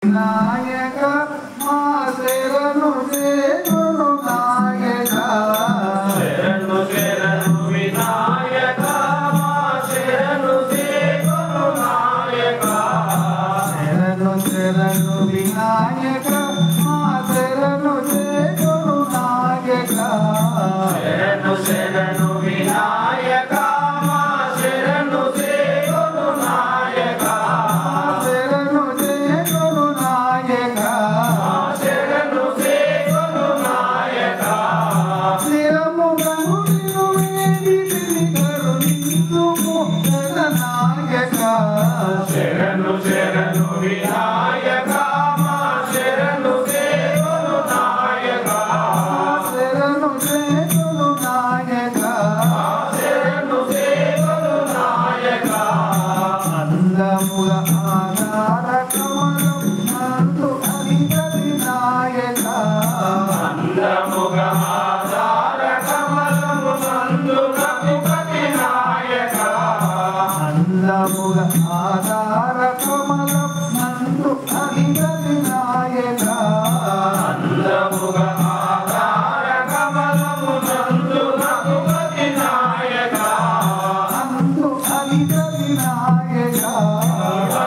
నాయక మా శరణు చేకొను నాయక శరణు శరణు వినాయక మా శరణు చేకొను నాయక శరణు శరణు వినాయక మా శరణు చేకొను నాయక శరణు శరణు వినాయక మా శరణు చేకొను నాయక శరణు చేకొను నాయక శరణు చేకొను నాయక శిరముగను నిన్ను వేడితిని కరుణించుము నాయక శరణు శరణు వినాయక మా శరణు చేకొను నాయక శరణు చేకొను నాయక శరణు చేకొను నాయక అందముల ఆధార కమలం నందు అధిపతి నాయక అందముగ ఆధార కమలము నందు రఘుపతి నాయక అందముల ఆధార కమలం నందు అధిపతి నాయక అందముగ ఆధార కమలము నందు రఘుపతి నాయక అందు అధిపతి నాయక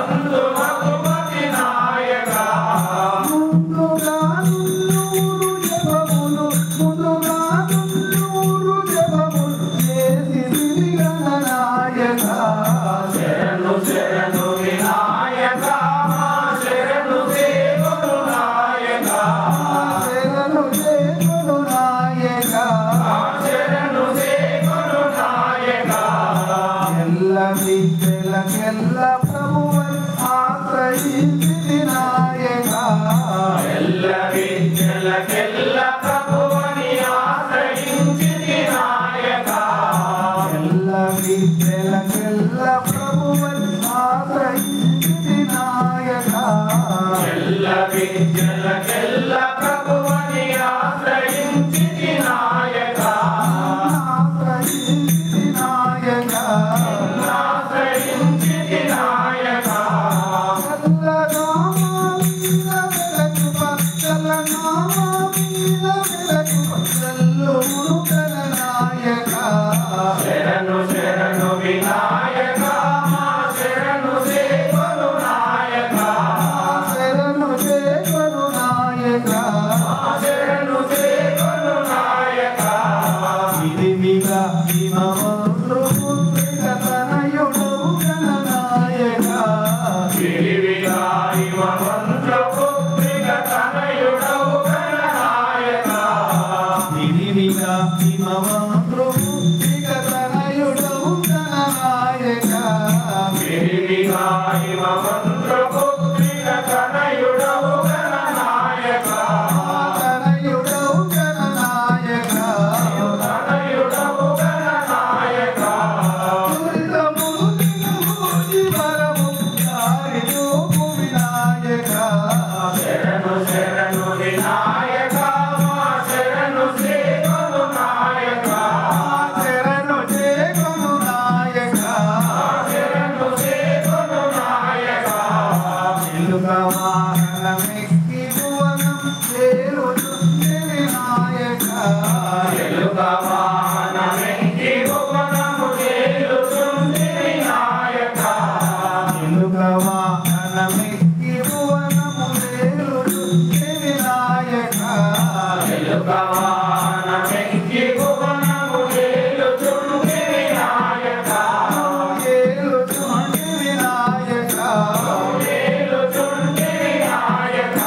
నందు రఘుపతి నాయక ముందుగా నూరు జపములు ముందుగా నూరు జపములు చేసి తిరిగన నాయక శరణు శరణు వినాయక మా శరణు చేకొను నాయక శరణు చేకొను నాయక శరణు చేకొను నాయక ఎల్ల విద్యలకెల్ల ప్రభువై ఆశ్రయించి నాయక ఎల్ల విద్యలకెల్ల ప్రభువని ఆశ్రయించితి నాయక ఎల్ల విద్యలకెల్ల ప్రభువై ఆశ్రయించి నాయక ఎల్ల విద్యలకెల్ల ప్రభువని ఆశ్రయించితి నాయక ఆశ్రయించి నాయక ఆశ్రయించితి నాయక శరణు శరణు వినాయక మా శరణు చేకొను నాయక శరణు చేకొను నాయక శరణు చేకొను నాయక విధివిగా హిమవంతు పుత్రిక తనయుడవు గణనాయక విరివిగా ఇవ మంత్రపుత్రిక తనయుడవు గణనాయక విధివిగా హిమవంతు పుత్రిక తనయుడవు గణనాయక విరివిగా ఇవ మంత్రపుత్రిక తనయుడవు గణనాయక తనయుడవు గణనాయక తనయుడవు గణనాయక దురితములు నిలువోజి వరము దారి చూపు వినాయక శరణు శరణు వినాయక మా శరణు చేకొను నాయక శరణు చేకొను నాయక శరణు చేకొను నాయక చిలుక వాహనమెక్కి భువనం చేరుతుంది నాయక ఎలుక వాహనమెక్కి భువనము చేరుతుంది నాయక చిలుక వాహనమెక్కి భువనము చేరుతుంది నాయక ఎలుక వాహనమెక్కి భువనము చేరుతుంది నాయక చేరుతుంది నాయక చేరుతుంది నాయక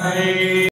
Hare